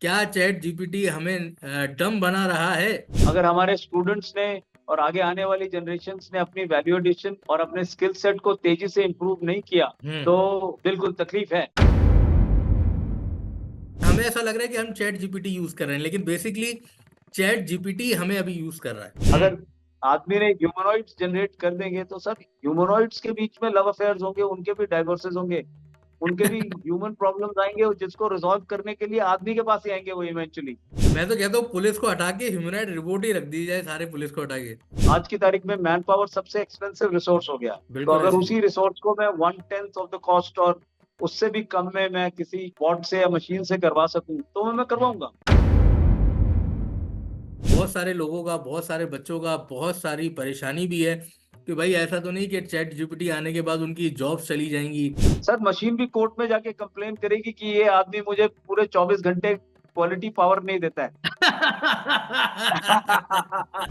क्या chat GPT हमें डम बना रहा है? अगर हमारे स्टूडेंट्स ने और आगे आने वाली जनरेशन्स ने अपनी वैल्यू एडिशन और अपने स्किल सेट को तेजी से इम्प्रूव नहीं किया तो बिल्कुल तकलीफ है। हमें ऐसा लग रहा है कि हम चैट जीपीटी यूज कर रहे हैं, लेकिन बेसिकली चैट जीपीटी हमें अभी यूज कर रहा है। अगर आदमी ने ह्यूमनॉइड्स जनरेट कर देंगे तो सब ह्यूमनॉइड्स के बीच में लव अफेयर्स होंगे, उनके भी डाइवोर्सेस होंगे, उनके भी ह्यूमन प्रॉब्लम्स आएंगे और जिसको रिजॉल्व करने के लिए आदमी के पास ही आएंगे वो इवेंचुअली। मैं तो कहता हूँ पुलिस को हटा के ह्यूमनॉइड रिपोर्ट ही रख दी जाए, सारे पुलिस को हटा के। आज की तारीख में मैन पावर सबसे एक्सपेंसिव रिसोर्स हो गया, तो बिल्कुल अगर ऐसे। उसी रिसोर्स को मैं 1/10 ऑफ द कॉस्ट और उससे भी कम में मैं किसी बॉट से या मशीन से करवा सकूं तो मैं करवाऊंगा। बहुत सारे लोगों का, बहुत सारे बच्चों का, बहुत सारी परेशानी भी है कि भाई ऐसा तो नहीं कि चैट जीपीटी आने के बाद उनकी जॉब्स चली जाएंगी। सर मशीन भी कोर्ट में जाके कंप्लेन करेगी कि ये आदमी मुझे पूरे 24 घंटे क्वालिटी पावर नहीं देता है।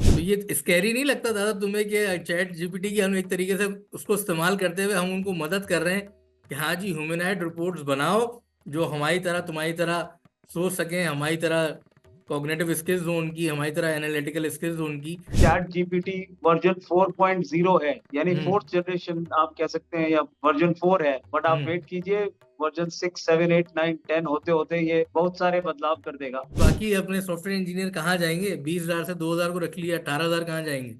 तो ये स्कैरी नहीं लगता दादा तुम्हें कि चैट जीपीटी की हम एक तरीके से उसको इस्तेमाल करते हुए हम उनको मदद कर रहे हैं कि हाँ जी, ह्यूमनॉइड रिपोर्ट्स बनाओ जो हमारी तरह तुम्हारी तरह सोच सकें, हमारी तरह कॉग्निटिव स्किल्स हो उनकी, हमारी तरह एनालिटिकल स्किल्स हो उनकी। चैट जीपीटी वर्जन 4.0 है, यानी हम्म। फोर्थ जनरेशन आप कह सकते हैं, या वर्जन 4 है, बट आप हम्म। वेट कीजिए वर्जन 6, 7, 8, 9, 10 होते होते ये बहुत सारे बदलाव कर देगा। बाकी अपने सॉफ्टवेयर इंजीनियर कहाँ जाएंगे? 20,000 से 2,000 को रख लिया, 18,000 कहाँ जाएंगे?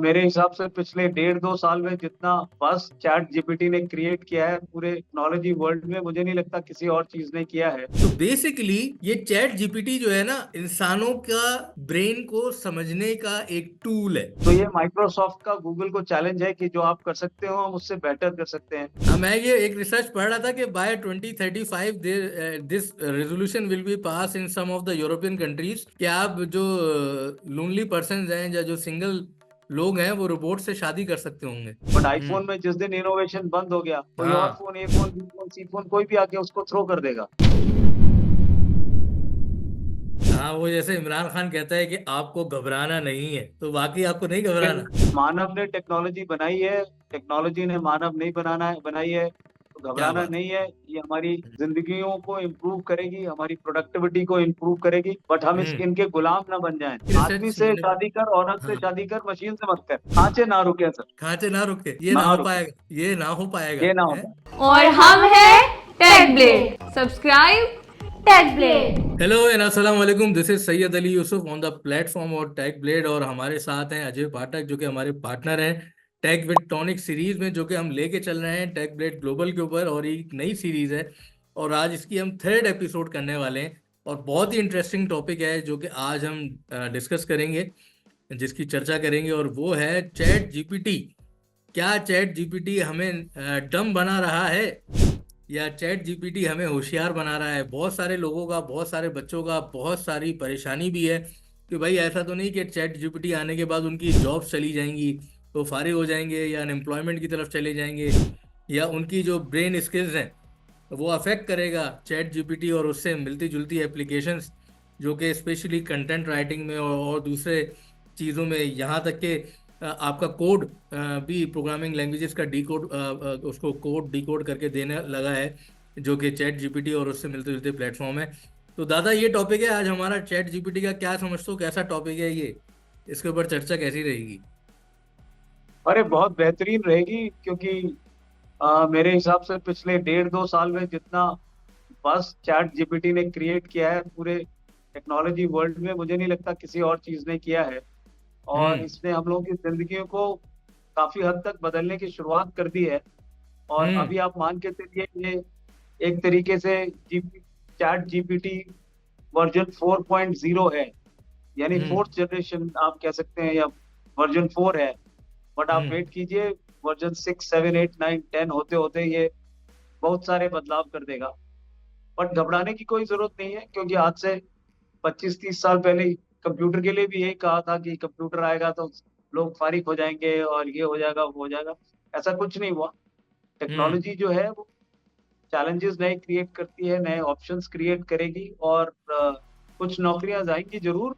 मेरे हिसाब से पिछले 1.5-2 साल में जितना बस चैट जीपीटी ने क्रिएट किया है पूरे टेक्नोलॉजी वर्ल्ड में, मुझे नहीं लगता किसी और चीज ने किया है। तो बेसिकली ये चैट जीपीटी जो है ना, इंसानों का ब्रेन को समझने का एक टूल है। तो ये माइक्रोसॉफ्ट का गूगल को चैलेंज है कि जो आप कर सकते हो हम उससे बेटर कर सकते हैं। हाँ, मैं ये एक रिसर्च पढ़ रहा था कि by 2035 this resolution will be pass in some of the European countries कि आप जो लोनली पर्सन हैं या जो सिंगल लोग हैं वो रोबोट से शादी कर सकते होंगे। बट आईफोन में जिस दिन इनोवेशन बंद हो गया, कोई और हाँ। फोन, ए फोन, बी फोन, सी फोन, कोई भी आके उसको थ्रो कर देगा। हाँ, वो जैसे इमरान खान कहता है कि आपको घबराना नहीं है, तो बाकी आपको नहीं घबराना। लेकिन मानव ने टेक्नोलॉजी बनाई है, टेक्नोलॉजी ने मानव नहीं बनाई है, तो क्या घबराना बात नहीं है। ये हमारी जिंदगियों को इम्प्रूव करेगी, हमारी प्रोडक्टिविटी को इम्प्रूव करेगी, बट हम है। इनके गुलाम ना बन जाएं। आदमी रिसर्च से मैंने। शादी कर, औरत से हाँ। शादी कर, मशीन से मत कर, खांचे ना रुके सर, खांचे ना रुके, ये ना ना हो रुके, पाएगा, ये ना हो पाएगा ये ना है? होता। और हम हैं Tech Blade. Subscribe Tech Blade. Hello and अस्सलाम वालेकुम, this is Syed Ali Yusuf on the platform और टेक ब्लेड, और हमारे साथ हैं अजय पाठक जो कि हमारे पार्टनर हैं टेक विद टॉनिक सीरीज में, जो कि हम लेके चल रहे हैं टेक ब्लेड ग्लोबल के ऊपर, और एक नई सीरीज है और आज इसकी हम थर्ड एपिसोड करने वाले हैं। और बहुत ही इंटरेस्टिंग टॉपिक है जो कि आज हम डिस्कस करेंगे, जिसकी चर्चा करेंगे, और वो है चैट जीपीटी। क्या चैट जीपीटी हमें डम बना रहा है या चैट जीपीटी हमें होशियार बना रहा है? बहुत सारे लोगों का, बहुत सारे बच्चों का, बहुत सारी परेशानी भी है कि भाई ऐसा तो नहीं कि चैट जीपीटी आने के बाद उनकी जॉब्स चली जाएंगी, तो फारिग हो जाएंगे या अनएम्प्लॉयमेंट की तरफ चले जाएंगे, या उनकी जो ब्रेन स्किल्स हैं वो अफेक्ट करेगा चैट जीपीटी और उससे मिलती जुलती एप्लीकेशंस, जो कि स्पेशली कंटेंट राइटिंग में और दूसरे चीज़ों में, यहाँ तक कि आपका कोड भी प्रोग्रामिंग लैंग्वेजेस का डी कोड, उसको कोड डी कोड करके देने लगा है, जो कि चैट जीपीटी और उससे मिलते जुलते प्लेटफॉर्म है। तो दादा ये टॉपिक है आज हमारा, चैट जीपीटी का क्या समझते हो, कैसा टॉपिक है ये, इसके ऊपर चर्चा कैसी रहेगी? अरे बहुत बेहतरीन रहेगी, क्योंकि मेरे हिसाब से पिछले 1.5-2 साल में जितना बस चैट जीपीटी ने क्रिएट किया है पूरे टेक्नोलॉजी वर्ल्ड में, मुझे नहीं लगता किसी और चीज ने किया है। और हम्म। इसने हम लोगों की जिंदगियों को काफी हद तक बदलने की शुरुआत कर दी है। और हम्म। अभी आप मान के चलिए ये एक तरीके से चैट जीपीटी वर्जन 4.0 है, यानी हम्म। फोर्थ जनरेशन आप कह सकते हैं, या वर्जन 4 है, बट आप हम्म। वेट कीजिए वर्जन 6, 7, 8, 9, 10 होते होते ये बहुत सारे बदलाव कर देगा। बट घबराने की कोई जरूरत नहीं है, क्योंकि आज से 25-30 साल पहले कंप्यूटर के लिए भी यही कहा था कि कंप्यूटर आएगा तो लोग फारिग हो जाएंगे और ये हो जाएगा वो हो जाएगा। ऐसा कुछ नहीं हुआ। हम्म। टेक्नोलॉजी जो है वो चैलेंजेस नए क्रिएट करती है, नए ऑप्शंस क्रिएट करेगी, और कुछ नौकरियां जाएंगी जरूर,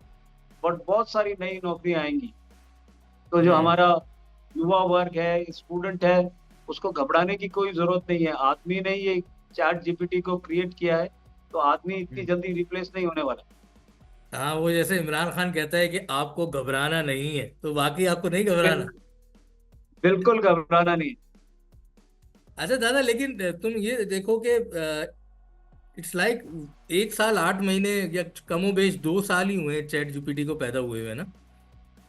बट बहुत सारी नई नौकरियां आएंगी। तो जो हम्म। हमारा युवा वर्ग है, स्टूडेंट है, उसको घबराने की कोई जरूरत नहीं है। आदमी ने ये चैट जीपीटी को क्रिएट किया है, तो आदमी इतनी हम्म। जल्दी रिप्लेस नहीं होने वाला। हाँ, वो जैसे इमरान खान कहता है कि आपको घबराना नहीं है, तो बाकी आपको नहीं घबराना। बिल, बिल्कुल घबराना नहीं। अच्छा दादा, लेकिन तुम ये देखो कि इट्स लाइक 1 साल 8 महीने या कमो बेश 2 साल ही हुए चैट जीपीटी को पैदा हुए हुए ना।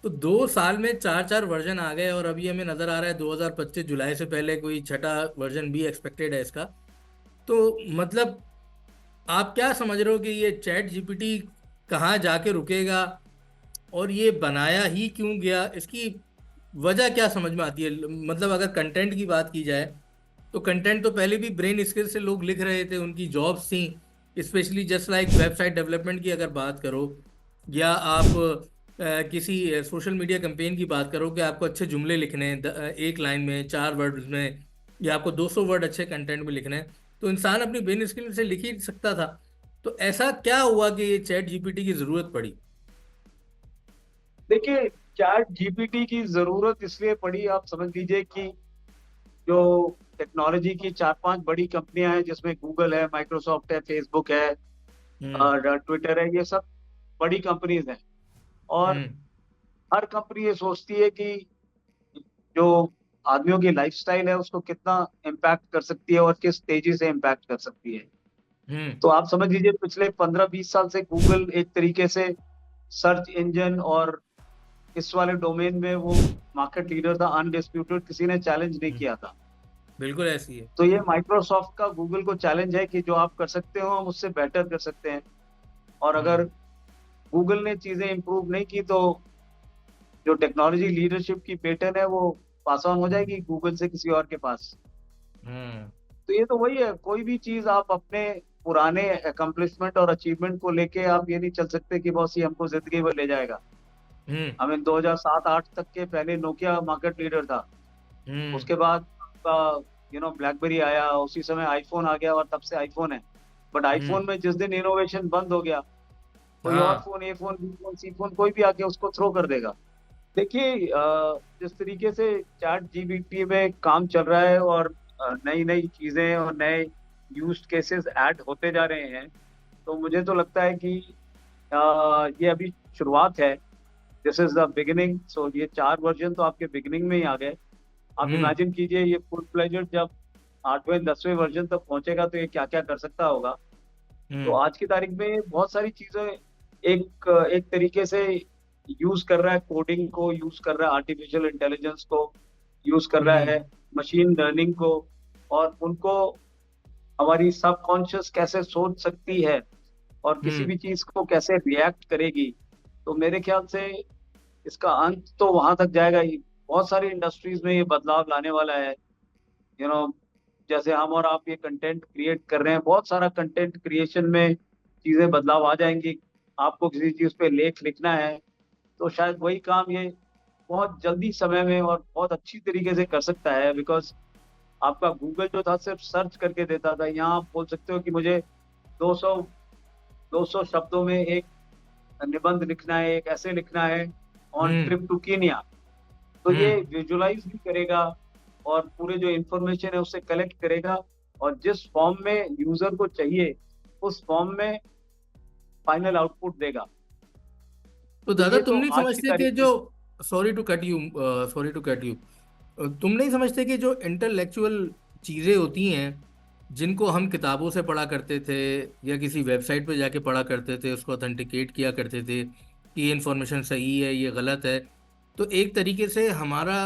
तो 2 साल में 4 4 वर्जन आ गए, और अभी हमें नजर आ रहा है 2025 जुलाई से पहले कोई छठा वर्जन भी एक्सपेक्टेड है इसका। तो मतलब आप क्या समझ रहे हो कि ये चैट जीपीटी कहाँ जाके रुकेगा, और ये बनाया ही क्यों गया, इसकी वजह क्या समझ में आती है? मतलब अगर कंटेंट की बात की जाए, तो कंटेंट तो पहले भी ब्रेन स्किल से लोग लिख रहे थे, उनकी जॉब्स थी। Specially just like website development की अगर बात करो, या आप किसी सोशल मीडिया कैंपेन की बात करो कि आपको अच्छे जुमले लिखने हैं, एक लाइन में 4 वर्ड में, या आपको 200 वर्ड अच्छे कंटेंट में लिखने हैं, तो इंसान अपनी ब्रेन स्किल से लिख ही सकता था। तो ऐसा क्या हुआ कि ये चैट जीपीटी की जरूरत पड़ी? देखिए, चैट जीपीटी की जरूरत इसलिए पड़ी, आप समझ लीजिए कि जो टेक्नोलॉजी की 4 5 बड़ी कंपनियां हैं, जिसमें गूगल है, माइक्रोसॉफ्ट है, फेसबुक है हम्म। और ट्विटर है, ये सब बड़ी कंपनीज हैं। और हम्म। हर कंपनी ये सोचती है कि जो आदमियों की लाइफस्टाइल है उसको कितना इम्पैक्ट कर सकती है और किस तेजी से इम्पैक्ट कर सकती है। हम्म। तो आप समझ लीजिए पिछले 15 20 साल से गूगल एक तरीके से सर्च इंजन और इस वाले डोमेन में वो मार्केट लीडर था, अनडिस्प्यूटेड, किसी ने चैलेंज नहीं हम्म। किया था। बिल्कुल ऐसी है। तो ये माइक्रोसॉफ्ट का गूगल को चैलेंज है कि जो आप कर सकते हो हम उससे बेटर कर सकते हैं। और अगर हम्म। गूगल ने चीजें इंप्रूव नहीं की तो जो टेक्नोलॉजी लीडरशिप की पेटर्न है वो पास ऑन हो हम्म। जाएगी गूगल से किसी और के पास। हम्म। तो ये तो वही है, कोई भी चीज आप अपने पुराने अकम्पलिशमेंट और अचीवमेंट को लेके आप ये नहीं चल सकते कि बॉस ये हमको जिंदगी भर ले जाएगा। हम्म। हमें 2007 8 तक के पहले नोकिया मार्केट लीडर था। हम्म। उसके बाद आपका ब्लैकबेरी आया, उसी समय आईफोन आ गया और तब से आईफोन है। But hmm. आईफोन में जिस दिन इनोवेशन बंद हो गया, कोई और हाँ। फोन, ए फोन, बी फोन, सी फोन, कोई भी आके उसको थ्रो कर देगा। देखिए, जिस तरीके से चैट जीपीटी में काम चल रहा है और नई नई चीजें और नए यूज केसेस ऐड होते जा रहे हैं, तो मुझे तो लगता है कि ये अभी शुरुआत है। This is the beginning. So ये 4 वर्जन तो आपके बिगिनिंग में ही आ गए। आप हम्म। इमेजिन कीजिए ये फुल फ्लेजेड जब 8वें 10वें वर्जन तक पहुंचेगा तो ये क्या क्या कर सकता होगा। तो हम्म। आज की तारीख में बहुत सारी चीजें एक एक तरीके से यूज कर रहा है, कोडिंग को यूज कर रहा है, आर्टिफिशियल इंटेलिजेंस को यूज कर रहा है, हम्म। मशीन लर्निंग को। और उनको हमारी सबकॉन्शियस कैसे सोच सकती है और किसी हम्म। भी चीज को कैसे रिएक्ट करेगी। तो मेरे ख्याल से इसका अंत तो वहां तक जाएगा ही। बहुत सारी इंडस्ट्रीज में ये बदलाव लाने वाला है। यू नो जैसे हम और आप ये कंटेंट क्रिएट कर रहे हैं, बहुत सारा कंटेंट क्रिएशन में चीजें बदलाव आ जाएंगी। आपको किसी चीज पे लेख लिखना है तो शायद वही काम ये बहुत जल्दी समय में और बहुत अच्छी तरीके से कर सकता है। बिकॉज आपका गूगल जो था सिर्फ सर्च करके देता था, यहाँ आप बोल सकते हो कि मुझे 200 200 शब्दों में एक निबंध लिखना है, एक ऐसे लिखना है on hmm. Trip to Kenya. तो ये हम्म। विजुलाइज भी करेगा और पूरे जो इंफॉर्मेशन है उससे कलेक्ट करेगा और जिस फॉर्म में यूजर को चाहिए उस फॉर्म में फाइनल आउटपुट देगा। तो तो दादा, ये तुम तो नहीं आज की समझते कि तारीख में। जो, sorry to cut you, sorry to cut you, तुम नहीं समझते कि जो इंटेलेक्चुअल चीजें होती हैं, जिनको हम किताबों से पढ़ा करते थे या किसी वेबसाइट पे जाके पढ़ा करते थे, उसको ऑथेंटिकेट किया करते थे कि ये इन्फॉर्मेशन सही है, ये गलत है, तो एक तरीके से हमारा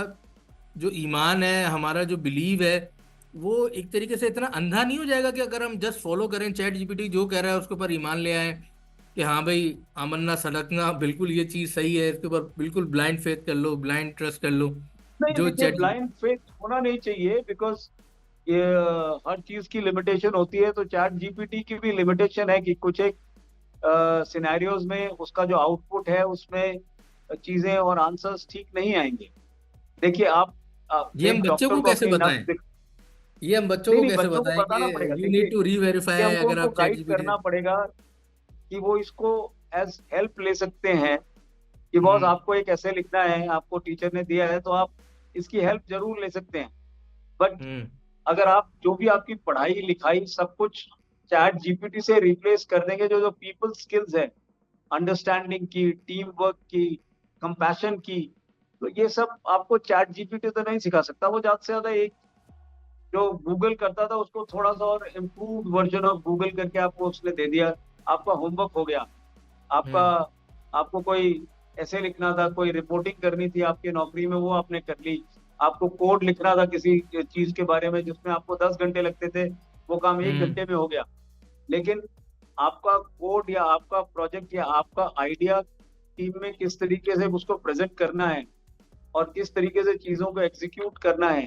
जो ईमान है, हमारा जो बिलीव है, वो एक तरीके से इतना अंधा नहीं हो जाएगा कि अगर हम जस्ट फॉलो करें, चैट जीपीटी जो कह रहा है उसके ऊपर ईमान ले आए कि हाँ भाई, आमन्ना सनकना बिल्कुल ये चीज़ सही है, इसके ऊपर बिल्कुल ब्लाइंड फेथ कर लो, ब्लाइंड ट्रस्ट कर लो नहीं, जो देखिए, चैट। ब्लाइंड फेथ होना नहीं चाहिए। बिकॉज ये हर चीज की लिमिटेशन होती है, तो चैट जीपीटी की भी लिमिटेशन है कि कुछ एक सिनेरियोज में उसका जो आउटपुट है उसमें चीजें और आंसर्स ठीक नहीं आएंगे। देखिए, आप ये हम एक बच्चों डॉक्टर को को कैसे अपनी नब्ज बताएं? ये हम बच्चों नहीं को नहीं, कैसे बच्चों को बताएं कि बताना पड़ेगा। यू देखिए, नीड टू कि रीवेरीफाई हमको अगर उनको आप चैट गाइड जीपीटी। करना पड़ेगा कि वो इसको एज हेल्प ले सकते हैं कि बॉस हम्म। आपको एक ऐसे लिखना है, आपको टीचर ने दिया है तो आप इसकी हेल्प जरूर ले सकते हैं। बट हम्म। अगर आप जो भी आपकी पढ़ाई लिखाई सब कुछ चैट जीपीटी से रिप्लेस कर देंगे, जो जो पीपल स्किल्स है, अंडरस्टैंडिंग की, टीम वर्क की, कंपैशन की, तो ये सब आपको चैट जीपीटी तो नहीं सिखा सकता। वो ज्यादा से ज्यादा एक जो गूगल करता था उसको थोड़ा सा और इम्प्रूव्ड वर्जन ऑफ गूगल करके आपको उसने दे दिया, आपका होमवर्क हो गया। आपका हम्म। आपको कोई ऐसे लिखना था, कोई रिपोर्टिंग करनी थी आपकी नौकरी में, वो आपने कर ली। आपको कोड लिखना था किसी चीज के बारे में जिसमें आपको 10 घंटे लगते थे, वो काम 1 घंटे हम्म। में हो गया। लेकिन आपका कोड या आपका प्रोजेक्ट या आपका आइडिया टीम में किस तरीके से उसको प्रेजेंट करना है और किस तरीके से चीजों को एग्जीक्यूट करना है,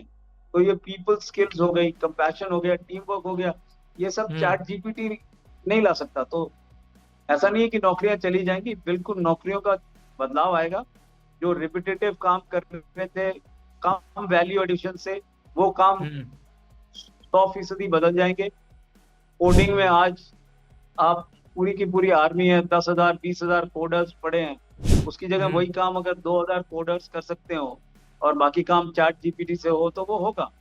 तो ये पीपल स्किल्स हो गई, कंपैशन हो गया, टीम वर्क हो गया, ये सब हम्म। चैट जीपीटी नहीं ला सकता। तो ऐसा नहीं है कि नौकरियां चली जाएंगी, बिल्कुल नौकरियों का बदलाव आएगा। जो रिपीटेटिव काम कर रहे थे कम वैल्यू एडिशन से, वो काम हम्म। 100% बदल जाएंगे। कोडिंग में हम्म। आज आप पूरी की पूरी आर्मी है, 10,000 20,000 कोडर्स पड़े हैं, उसकी जगह हम्म। वही काम अगर 2,000 कोडर्स कर सकते हो और बाकी काम चैट जीपीटी से हो, तो वो होगा।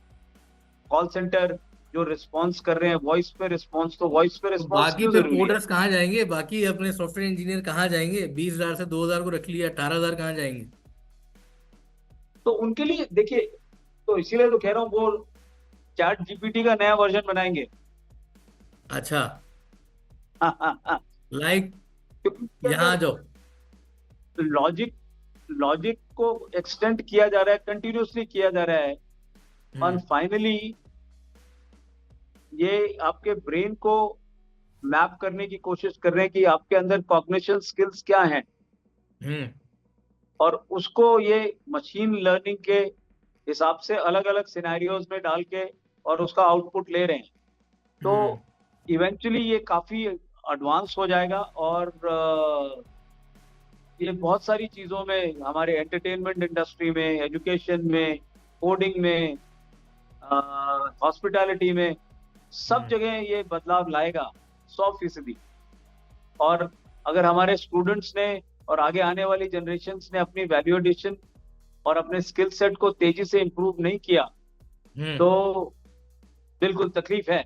कॉल सेंटर जो रिस्पॉन्स कर रहे हैं वॉइस पे रिस्पॉन्स, तो वॉइस पे तो रिस्पॉन्स बाकी क्यों फिर जरूरी है? कोडर्स कहाँ जाएंगे? बाकी अपने सॉफ्टवेयर इंजीनियर कहाँ जाएंगे? 20,000 से 2,000 को रख लिया, 18,000 कहाँ जाएंगे? तो उनके लिए देखिए, तो इसीलिए तो कह रहा हूँ वो चैट जीपीटी का नया वर्जन बनाएंगे। अच्छा। हाँ हाँ हाँ। लाइक क्योंकि यहाँ आ जाओ। लॉजिक लॉजिक को एक्सटेंड किया जा रहा है, कंटिन्यूअसली किया जा रहा है, और हम्म। फाइनली ये आपके ब्रेन को मैप करने की कोशिश कर रहे हैं कि आपके अंदर कॉग्निशन स्किल्स क्या हैं, हम्म। और उसको ये मशीन लर्निंग के हिसाब से अलग अलग सिनेरियोज में डाल के और उसका आउटपुट ले रहे हैं। तो हम्म। इवेंचुअली ये काफी एडवांस हो जाएगा, और ये बहुत सारी चीजों में, हमारे एंटरटेनमेंट इंडस्ट्री में, एजुकेशन में, कोडिंग में, हॉस्पिटैलिटी में, सब हम्म। जगह ये बदलाव लाएगा 100%। और अगर हमारे स्टूडेंट्स ने और आगे आने वाली जनरेशन ने अपनी वैल्यू एडिशन और अपने स्किल सेट को तेजी से इम्प्रूव नहीं किया, हम्म। तो बिल्कुल तकलीफ है।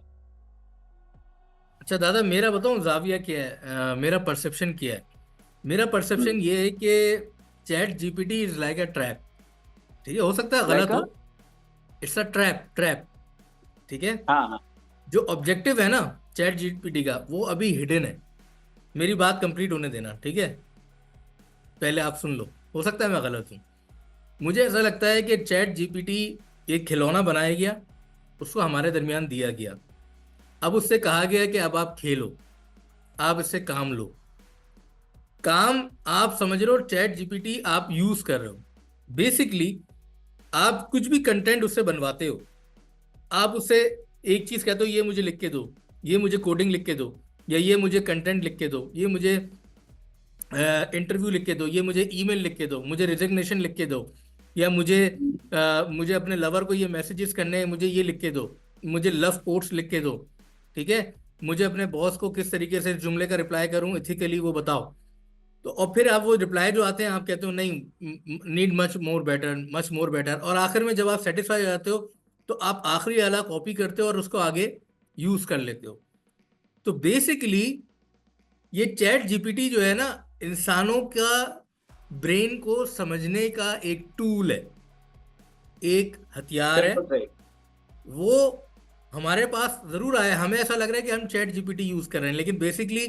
अच्छा दादा, मेरा बताऊं जाविया क्या है, मेरा परसेप्शन क्या है? मेरा परसेप्शन ये है कि chat GPT is like a trap. ठीक है, हो सकता है लाइक गलत हो। It's a trap, trap. ठीक है। हाँ हाँ। जो ऑब्जेक्टिव है ना चैट जीपीटी का, वो अभी हिडन है। मेरी बात कंप्लीट होने देना, ठीक है? पहले आप सुन लो, हो सकता है मैं गलत हूँ। मुझे ऐसा लगता है कि चैट जीपीटी एक खिलौना बनाया गया, उसको हमारे दरमियान दिया गया। अब उससे कहा गया कि अब आप खेलो, आप इससे काम लो। काम आप समझ रहे हो, चैट जीपीटी आप यूज कर रहे हो। बेसिकली आप कुछ भी कंटेंट उससे बनवाते हो। आप उससे एक चीज कहते हो, ये मुझे लिख के दो, ये मुझे कोडिंग लिख के दो, या ये मुझे कंटेंट लिख के दो, ये मुझे इंटरव्यू लिख के दो, ये मुझे ईमेल लिख के दो, मुझे रिजिग्नेशन लिख के दो, या मुझे अपने लवर को ये मैसेजेस करने हैं, मुझे ये लिख के दो, मुझे लव कोट्स लिख के दो। ठीक है। मुझे अपने बॉस को किस तरीके से जुमले का रिप्लाई करूं इथिकली, वो बताओ। तो और फिर आप वो रिप्लाई जो आते हैं, आप कहते हो नहीं, need much more better, much more better, और आखिर में जब आप सेटिस्फाई हो जाते हो, तो आप आखिरी वाला कॉपी करते हो और उसको आगे यूज कर लेते हो। तो बेसिकली ये चैट जीपीटी जो है ना, इंसानों का ब्रेन को समझने का एक टूल है, एक हथियार है। बिल्कुल सही। वो हमारे पास जरूर आया, हमें ऐसा लग रहा है कि हम चैट जीपीटी यूज कर रहे हैं, लेकिन बेसिकली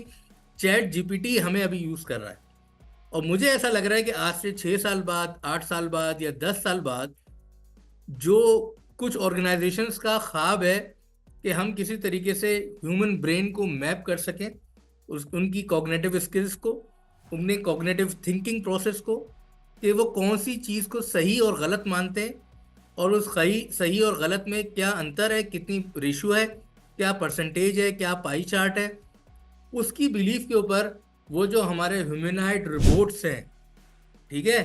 चैट जीपीटी हमें अभी यूज कर रहा है। और मुझे ऐसा लग रहा है कि आज से 6 साल बाद, 8 साल बाद, या 10 साल बाद, जो कुछ ऑर्गेनाइजेशंस का ख्वाब है कि हम किसी तरीके से ह्यूमन ब्रेन को मैप कर सकें, उनकी कॉग्निटिव स्किल्स को, उनके कॉग्निटिव थिंकिंग प्रोसेस को, कि वो कौन सी चीज़ को सही और गलत मानते हैं, और उस सही सही और गलत में क्या अंतर है, कितनी रेशियो है, क्या परसेंटेज है, क्या पाई चार्ट है, उसकी बिलीफ के ऊपर वो जो हमारे ह्यूमनॉइड रोबोट्स हैं, ठीक है,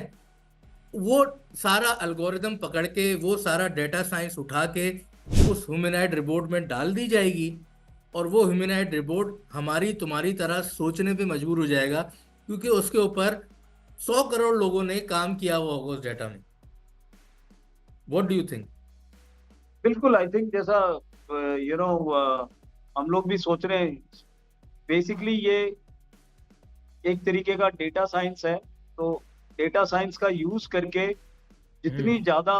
वो सारा एल्गोरिदम पकड़ के, वो सारा डेटा साइंस उठा के उस ह्यूमनॉइड रिपोर्ट में डाल दी जाएगी। और वो ह्यूमनॉइड रिपोर्ट हमारी तुम्हारी तरह सोचने पे मजबूर हो जाएगा, क्योंकि उसके ऊपर 100 करोड़ लोगों ने काम किया हुआ होगा उस डेटा में। What do you think? बिल्कुल, आई थिंक जैसा यू नो हम लोग भी सोच रहे हैं, बेसिकली ये एक तरीके का डेटा साइंस है। तो डेटा साइंस का यूज करके जितनी ज्यादा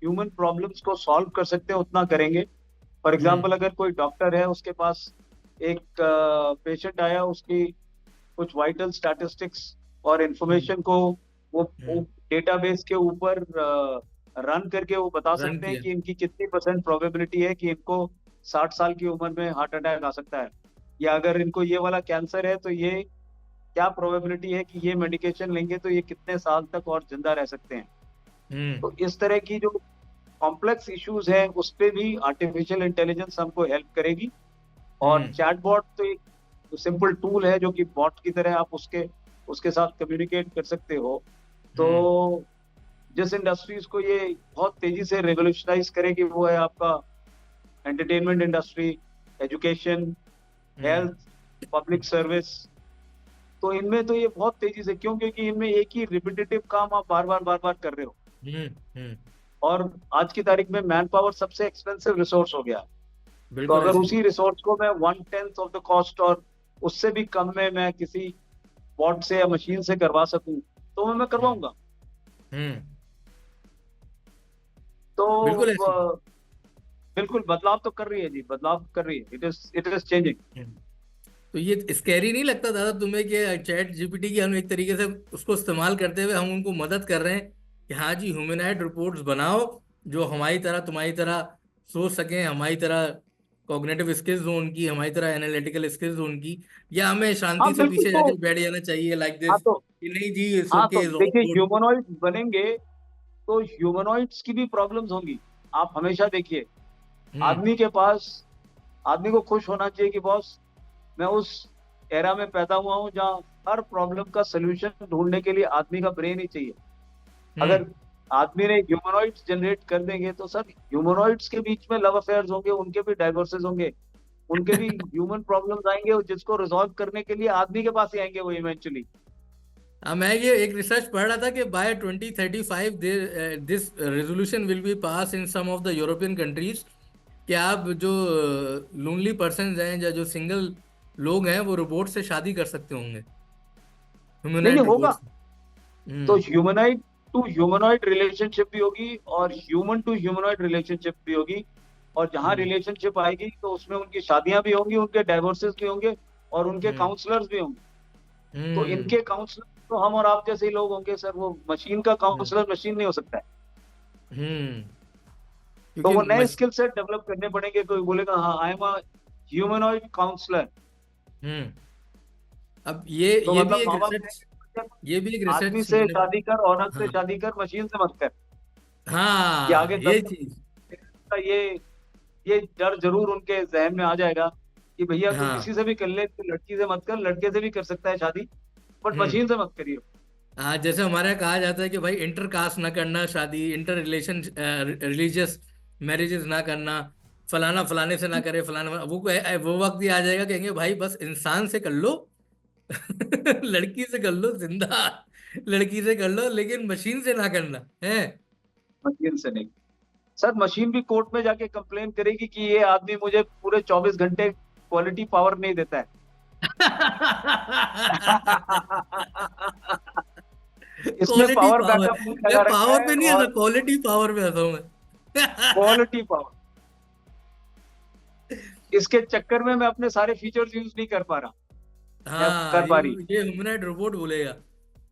ह्यूमन प्रॉब्लम्स को सॉल्व कर सकते हैं उतना करेंगे। फॉर एग्जाम्पल, अगर कोई डॉक्टर है, उसके पास एक पेशेंट आया, उसकी कुछ वाइटल स्टैटिस्टिक्स और इंफॉर्मेशन को वो डेटाबेस के ऊपर रन करके वो बता रन सकते हैं किया। कि इनकी कितनी % प्रोबेबिलिटी है कि इनको 60 साल की उम्र में हार्ट अटैक आ सकता है, या अगर इनको ये वाला कैंसर है तो ये क्या प्रोबेबिलिटी है कि ये मेडिकेशन लेंगे तो ये कितने साल तक और जिंदा रह सकते हैं। हम्म तो इस तरह की जो कॉम्प्लेक्स इश्यूज हैं उस पे भी आर्टिफिशियल इंटेलिजेंस हमको हेल्प करेगी। और हम्म चैटबॉट तो एक सिंपल टूल है जो कि बॉट की तरह आप उसके उसके साथ कम्युनिकेट कर सकते हो। तो हम्म जिस इंडस्ट्रीज को ये बहुत तेजी से रेवोल्यूशनाइज करेगी वो है आपका एंटरटेनमेंट इंडस्ट्री, एजुकेशन, हम्म हेल्थ, पब्लिक सर्विस। तो इनमें तो ये बहुत तेजी से, क्यों? क्योंकि इनमें एक ही रिपीटेटिव काम आप बार बार कर रहे हो। हम्म हम्म, और आज की तारीख में मैन पावर सबसे एक्सपेंसिव रिसोर्स हो गया है। तो बिल्कुल अगर ऐसे ही। उसी रिसोर्स को मैं 1/10 ऑफ द कॉस्ट और उससे भी कम में मैं किसी बॉट से या मशीन से करवा सकूं तो मैं हम्म करवाऊंगा। हम्म, तो बिल्कुल ऐसे ही। बिल्कुल बदलाव तो कर रही है जी, बदलाव कर रही है। It is changing. हम्म। तो ये स्कैरी नहीं लगता दादा तुम्हें कि चैट जीपीटी की हम एक तरीके से उसको इस्तेमाल करते हुए हम उनको मदद कर रहे हैं कि हाँ जी ह्यूमनॉइड रिपोर्ट्स बनाओ जो हमारी तरह तुम्हारी तरह सोच सकें, हमारी तरह कॉग्निटिव स्किल्स हो उनकी, हमारी तरह एनालिटिकल स्किल्स हो उनकी, या हमें हाँ शांति से बिल्कुल। पीछे तो जाके बैठ जाना चाहिए लाइक हाँ दिस तो कि नहीं जी इट्स हाँ तो ओके इज ऑल देखिए, गुड। ह्यूमनॉइड बनेंगे तो ह्यूमनॉइड्स की भी प्रॉब्लम्स होंगी। आप हमेशा देखिए, हम्म आदमी के पास आदमी को खुश होना चाहिए कि बॉस, मैं उस एरा में पैदा हुआ हूँ जहाँ हर प्रॉब्लम का सोल्यूशन ढूंढने के लिए आदमी का ब्रेन ही चाहिए। हम्म अगर आदमी ने ह्यूमनॉइड्स जनरेट कर देंगे तो सर ह्यूमनॉइड्स के बीच में लव अफेयर्स होंगे, उनके भी डाइवर्सेस होंगे, उनके भी ह्यूमन प्रॉब्लम्स आएंगे, और जिसको रिजॉल्व करने के लिए आदमी के पास ही आएंगे वो इवेंचुअली। मैं ये एक रिसर्च पढ़ रहा था कि by 2035 this resolution will be pass in some of the European countries कि आप जो लोनली पर्सन हैं या जो सिंगल लोग हैं वो रोबोट से शादी कर सकते होंगे, नहीं ह्यूमनॉइड नहीं रोबोट होगा। से। तो हम्म ह्यूमनॉइड टू ह्यूमनॉइड रिलेशनशिप भी होगी और ह्यूमन टू ह्यूमनॉइड रिलेशनशिप भी होगी। और जहाँ हम्म रिलेशनशिप आएगी तो उसमें उनकी शादियां भी होंगी, उनके डाइवोर्सेस भी होंगे, और उनके हम्म काउंसलर्स भी होंगे। तो हम्म इनके काउंसलर तो हम और आप जैसे ही लोग होंगे सर। वो मशीन का हम्म काउंसलर मशीन नहीं हो सकता है। हम्म, तो क्योंकि वो नए स्किल सेट डेवलप करने पड़ेंगे। कोई बोलेगा हाँ, I am a humanoid counsellor. Hmm, अब ये तो ये भी मतलब एक माँ बाप रिसर्च, कहेंगे, ये भी एक आदमी रिसर्च से मैंने। शादी कर, औरत से हाँ शादी कर, मशीन से मत कर। कि हाँ आगे ये 10 चीज। का ये डर जरूर उनके जहन में आ जाएगा कि भैया तू हाँ किसी से भी कर ले, तू लड़की से मत कर, लड़के से भी कर सकता है शादी, बट हम्म, मशीन से मत करियो। हाँ जैसे हमारे यहाँ कहा जाता है कि भाई इंटर कास्ट ना करना शादी, इंटर रिलेशन रिलीजियस मैरिजेस ना करना, फलाना फलाने से ना करे, फलाना वो वक्त भी आ जाएगा कहेंगे भाई बस इंसान से कर लो लड़की से कर लो जिंदा, लड़की से कर लो लेकिन मशीन से ना करना है। मशीन से नहीं। सर मशीन भी कोर्ट में जाके कंप्लेन करेगी कि ये आदमी मुझे पूरे 24 घंटे क्वालिटी पावर नहीं देता है। इसने क्वालिटी पावर पावर, बैकअप नहीं मैं लगा रखा पावर है, पे नहीं आता, और क्वालिटी पावर पे आता हूँ मैं क्वालिटी पावर। इसके चक्कर में मैं अपने सारे फीचर्स यूज नहीं कर पा रहा या हाँ कर पा रही। ये ह्यूमनॉइड रोबोट बोलेगा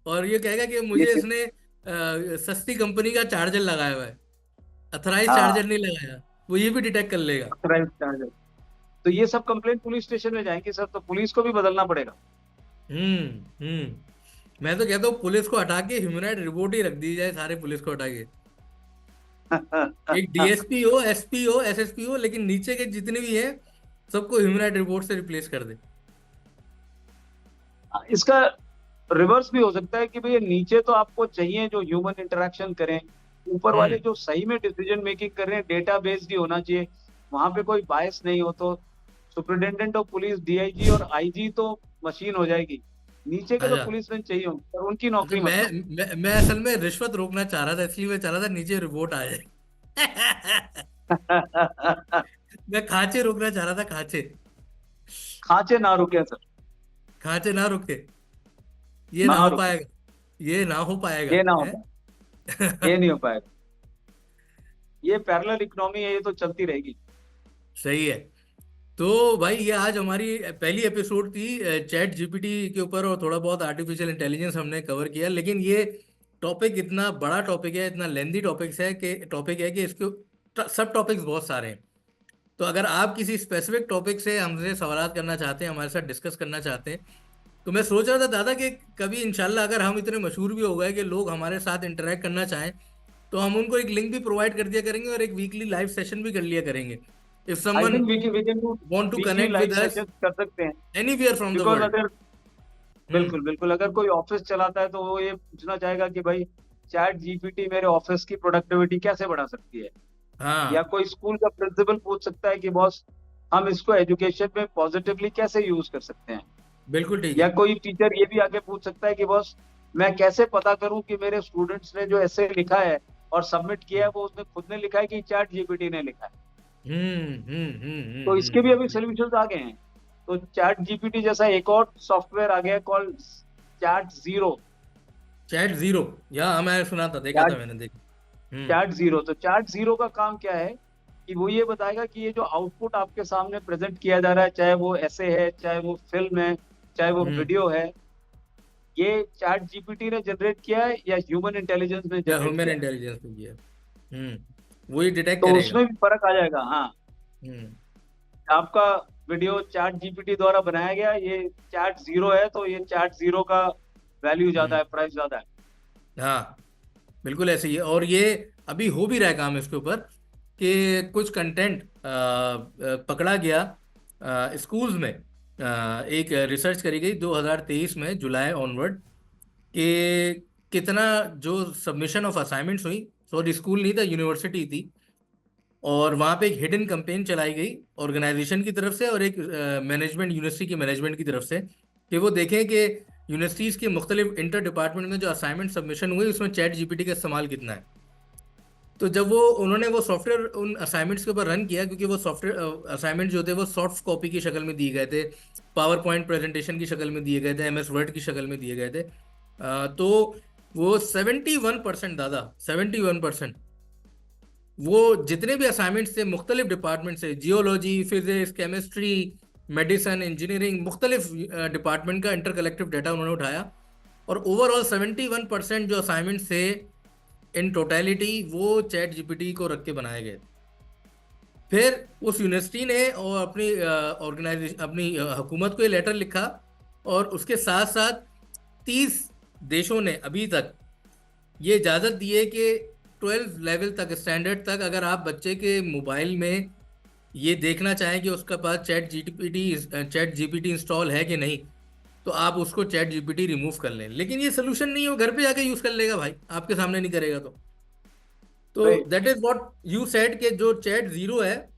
और ये कहेगा कि ये मुझे इसने सस्ती कंपनी का चार्जर लगाया हुआ है, अथराइज चार्जर हाँ, नहीं लगाया, वो ये भी डिटेक्ट कर लेगा। Authorised charger. तो ये सब कंप्लेंट पुलिस स्टेशन में जाएंगी सर, तो पुलिस को भी बदलना पड़ेगा। मैं तो कहता हूँ पुलिस को हटा के ह्यूमनॉइड रोबोट ही रख दी जाए, सारे पुलिस को हटा के एक डीएसपी हो, एसपी हो, एसएसपी हो, लेकिन नीचे के जितने भी हैं सबको ह्यूमनॉइड रोबोट से रिप्लेस कर दे। इसका रिवर्स भी हो सकता है कि भैया नीचे तो आपको चाहिए जो ह्यूमन इंटरेक्शन करें, ऊपर वाले हम्म जो सही में डिसीजन मेकिंग कर रहे हैं डेटा बेस्ड ही होना चाहिए, वहां पे कोई बायस नहीं हो। तो सुपरिटेंडेंट ऑफ पुलिस, डीआईजी और आईजी तो मशीन हो जाएगी, नीचे के तो अच्छा पुलिसमैन चाहिए होंगे, और उनकी अच्छा, नौकरी मत लो। मैं असल में रिश्वत रोकना चाह रहा था, इसलिए मैं चाह रहा था नीचे रिपोर्ट आ जाए मैं खांचे रोकना चाह रहा था, खांचे। खांचे ना रुके सर, खांचे ना रुके, ये ना ना हो रुके, पाएगा, ये ना हो पाएगा ये ना हो है। पाए, ये नहीं हो पाएगा। ये पैरेलल इकोनॉमी है, ये तो चलती रहेगी। सही है। तो भाई ये आज हमारी पहली एपिसोड थी चैट जीपीटी के ऊपर, और थोड़ा बहुत आर्टिफिशियल इंटेलिजेंस हमने कवर किया। लेकिन ये टॉपिक इतना बड़ा टॉपिक है, इतना लेंदी टॉपिक है कि इसके सब टॉपिक्स बहुत सारे हैं। तो अगर आप किसी स्पेसिफिक टॉपिक से हमसे सवाल करना चाहते हैं, हमारे साथ डिस्कस करना चाहते हैं, तो मैं सोच रहा था दादा कि कभी इंशाल्लाह अगर हम इतने मशहूर भी हो गए कि लोग हमारे साथ इंटरेक्ट करना चाहें, तो हम उनको एक लिंक भी प्रोवाइड कर दिया करेंगे और एक वीकली लाइव सेशन भी कर लिया करेंगे। If I someone think we can do want to weekly connect live with us session कर सकते हैं। anywhere from the because world। अगर, हम्म। बिल्कुल बिल्कुल, अगर कोई ऑफिस चलाता है तो वो ये पूछना चाहेगा कि भाई चैट जीपीटी मेरे ऑफिस की प्रोडक्टिविटी कैसे बढ़ा सकती है। या हाँ कोई स्कूल का प्रिंसिपल पूछ सकता है कि बॉस हम इसको एजुकेशन में पॉजिटिवली कैसे यूज कर सकते हैं। बिल्कुल ठीक या है। कोई टीचर ये भी आके पूछ सकता है कि बॉस मैं कैसे पता करूं कि मेरे स्टूडेंट्स ने जो ऐसे लिखा है और सबमिट किया है वो उसने खुद ने लिखा है कि चैट जीपीटी ने लिखा है। तो इसके भी अभी सोल्यूशंस आ गए हैं। तो चैट जीपीटी जैसा एक और सॉफ्टवेयर आ गया है called chat zero. Chat zero, या मैं सुना था, देखा था चैट मैंने, देखा। हम्म। चैट जीरो, तो चैट जीरो का काम क्या है कि वो ये बताएगा कि ये जो आउटपुट आपके सामने प्रेजेंट किया जा रहा है, चाहे वो ऐसे है, चाहे वो फिल्म है, चाहे वो हम्म। वीडियो है, ये चैट जीपीटी ने जनरेट किया है या ह्यूमन इंटेलिजेंस ने या जनरेट ह्यूमन किया है। इंटेलिजेंस पे किया। वही डिटेक्ट तो करेगा। उसमें भी फर्क आ जाएगा। हाँ, हम्म। आपका वीडियो चैट जीपीटी द्वारा बनाया गया, ये चैट जीरो है, तो ये चैट जीरो का वैल्यू ज्यादा हम्म। है, प्राइस ज्यादा है। हाँ बिल्कुल ऐसे ही है। और ये अभी हो भी रहा है काम इसके ऊपर कि कुछ कंटेंट पकड़ा गया स्कूल्स में। एक रिसर्च करी गई 2023 में जुलाई ऑनवर्ड, कि कितना जो सबमिशन ऑफ असाइनमेंट्स हुई, सॉरी स्कूल नहीं था, यूनिवर्सिटी थी, और वहाँ पे एक हिडन कैंपेन चलाई गई ऑर्गेनाइजेशन की तरफ से और एक मैनेजमेंट, यूनिवर्सिटी की मैनेजमेंट की तरफ से, कि वो देखें कि यूनिवर्सिटीज़ के मुख्तलिफ इंटर डिपार्टमेंट में जो असाइनमेंट सबमिशन हुए उसमें चैट जीपीटी का इस्तेमाल कितना है। तो जब वो उन्होंने वो सॉफ्टवेयर उन असाइनमेंट्स के ऊपर रन किया, क्योंकि वो सॉफ्टवेयर असाइनमेंट जो थे वो सॉफ्ट कॉपी की शक्ल में दिए गए थे, पावर पॉइंट प्रेजेंटेशन की शक्ल में दिए गए थे, एमएस वर्ड की शक्ल में दिए गए थे। तो वो 71%, दादा 71%, वो जितने भी असाइनमेंट्स थे मुख्तलिफ डिपार्टमेंट से, geology, physics, chemistry, medicine, engineering, मुख्तलिफ डिपार्टमेंट का इंटर कलेक्टिव डाटा उन्होंने उठाया, और ओवरऑल 71% जो असाइनमेंट्स थे इन टोटलिटी वो चैट जीपीटी को रख के बनाए गए। फिर उस यूनिवर्सिटी ने और अपनी ऑर्गेनाइजेशन, अपनी हुकूमत को ये लेटर लिखा, और उसके साथ साथ 30 देशों ने अभी तक ये इजाज़त दी है कि 12 लेवल तक, स्टैंडर्ड तक, अगर आप बच्चे के मोबाइल में ये देखना चाहें कि उसके पास चैट जीपीटी इंस्टॉल है कि नहीं, तो आप उसको चैट जीपीटी रिमूव कर लें। लेकिन ये सोल्यूशन नहीं है, वो घर पे जाके यूज़ कर लेगा भाई, आपके सामने नहीं करेगा। तो right, that is what you said, कि जो चैट जीरो है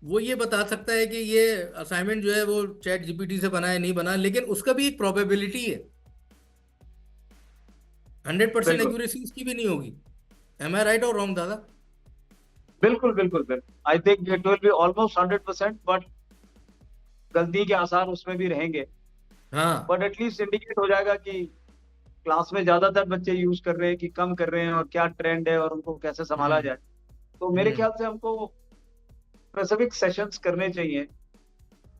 वो ये बता सकता है कि ये असाइनमेंट जो है वो चैट जीपीटी से बना है नहीं बना, लेकिन उसका भी एक प्रोबेबिलिटी है, 100% बिल्कुल एक्यूरेसी उसकी भी नहीं होगी। एम आई राइट और रॉन्ग दादा? बिल्कुल बिल्कुल बिल्कुल, I think it will be almost 100%, but गलती के आसार उसमें भी रहेंगे। हाँ। बट एटलीस्ट इंडिकेट हो जाएगा कि क्लास में ज्यादातर बच्चे यूज कर रहे हैं कि कम कर रहे हैं, और क्या ट्रेंड है और उनको कैसे संभाला हम्म। जाए। तो मेरे हम्म। ख्याल से हमको स्पेसिफिक सेशंस करने चाहिए,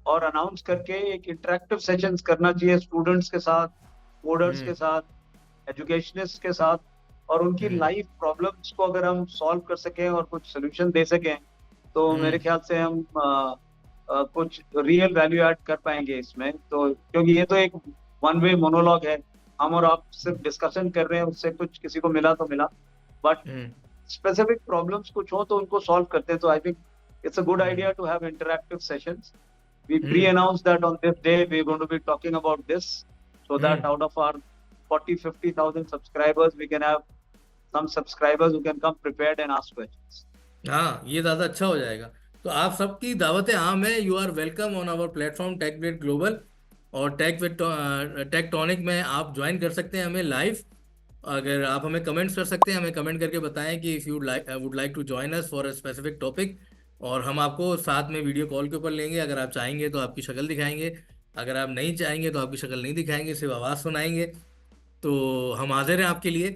और अनाउंस करके एक इंटरेक्टिव सेशंस करना चाहिए स्टूडेंट्स के साथ, कोडर्स के हम्म। साथ, एजुकेशनिस्ट के साथ, और उनकी हम्म। लाइफ प्रॉब्लम्स को अगर हम सॉल्व कर सकें और कुछ सोल्यूशन दे सकें, तो मेरे हम्म। ख्याल से हम कुछ रियल वैल्यू ऐड कर पाएंगे इसमें। तो क्योंकि ये तो एक वन वे मोनोलॉग है, हम और आप सिर्फ डिस्कशन कर रहे हैं, उससे कुछ किसी को मिला तो मिला, बट हम्म। स्पेसिफिक प्रॉब्लम्स कुछ हो तो उनको सॉल्व करते हैं। तो I think it's a good hmm. idea to have interactive sessions. We hmm. pre-announced that on this day we're going to be talking about this, so that hmm. out of our 40-50,000 subscribers, we can have some subscribers who can come prepared and ask questions. हाँ ये ज़्यादा अच्छा हो जाएगा। तो आप सबकी दावतें आम है, you are welcome on our platform Techblade Global, और टेक टॉनिक में आप ज्वाइन कर सकते हैं हमें लाइव। अगर आप हमें कमेंट्स कर सकते हैं, हमें कमेंट करके बताएं कि if you would like to join us for a specific topic, और हम आपको साथ में वीडियो कॉल के ऊपर लेंगे। अगर आप चाहेंगे तो आपकी शक्ल दिखाएंगे, अगर आप नहीं चाहेंगे तो आपकी शक्ल नहीं दिखाएंगे, सिर्फ आवाज़ सुनाएंगे। तो हम हाजिर हैं आपके लिए।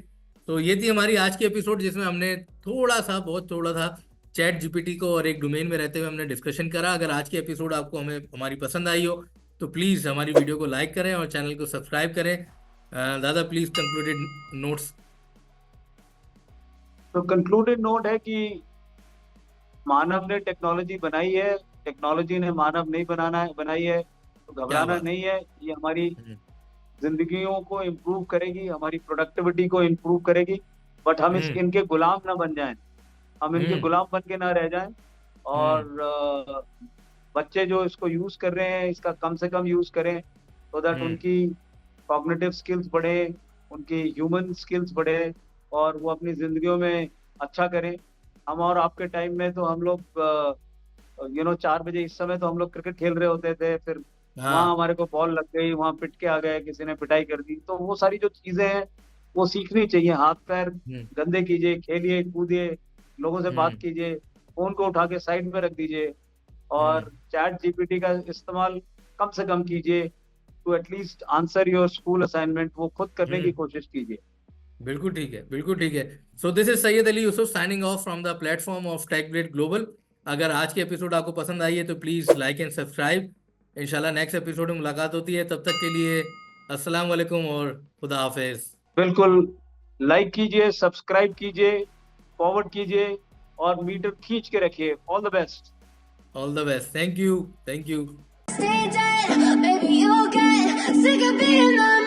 तो ये थी हमारी आज की एपिसोड, जिसमें हमने थोड़ा सा, बहुत थोड़ा सा, चैट जीपीटी को और एक डोमेन में रहते हुए हमने डिस्कशन करा। अगर आज की एपिसोड आपको हमें हमारी पसंद आई हो तो प्लीज़ हमारी वीडियो को लाइक करें और चैनल को सब्सक्राइब करें। दादा प्लीज़ कंक्लूडेड नोट्स। तो कंक्लूडेड नोट है कि मानव ने टेक्नोलॉजी बनाई है, टेक्नोलॉजी ने मानव नहीं बनाई है, तो क्या घबराना बात नहीं है। ये हमारी है। जिंदगियों को इम्प्रूव करेगी, हमारी प्रोडक्टिविटी को इम्प्रूव करेगी, बट हम हम्म इनके गुलाम ना बन जाएं, हम इनके हम्म गुलाम बन के ना रह जाएं। हम्म और बच्चे जो इसको यूज कर रहे हैं, इसका कम से कम यूज करें, सो दैट हम्म उनकी कॉग्निटिव स्किल्स बढ़े, उनकी ह्यूमन स्किल्स बढ़े, और वो अपनी जिंदगियों में अच्छा करें। हम और आपके टाइम में तो हम लोग 4 बजे इस समय तो हम लोग क्रिकेट खेल रहे होते थे, फिर वहां हाँ। हमारे को बॉल लग गई, वहां पिट के आ गए, किसी ने पिटाई कर दी। तो वो सारी जो चीजें हैं वो सीखनी चाहिए। हाथ पैर हम्म गंदे कीजिए, खेलिए कूदिए, लोगों से बात हम्म कीजिए, फोन को उठा के साइड में रख दीजिए, और हम्म चैट जीपीटी का इस्तेमाल कम से कम कीजिए। To at least answer your school assignment वो खुद करने की हम्म कोशिश कीजिए। बिल्कुल ठीक है, बिल्कुल ठीक है। So this is Syed Ali Yusuf signing off from the platform of Techblade Global. अगर आज की एपिसोड आपको पसंद आई है तो प्लीज़ लाइक एंड सब्सक्राइब। इंशाल्लाह नेक्स्ट एपिसोड में मुलाकात होती है, तब तक के लिए अस्सलाम वालेकुम और खुदा हाफिज। बिल्कुल, लाइक कीजिए, सब्सक्राइब कीजिए, फॉरवर्ड कीजिए, और मीटर खींच के रखिए। All the best. All the best. Thank you, thank you. Stay dead, maybe you'll get sick of being the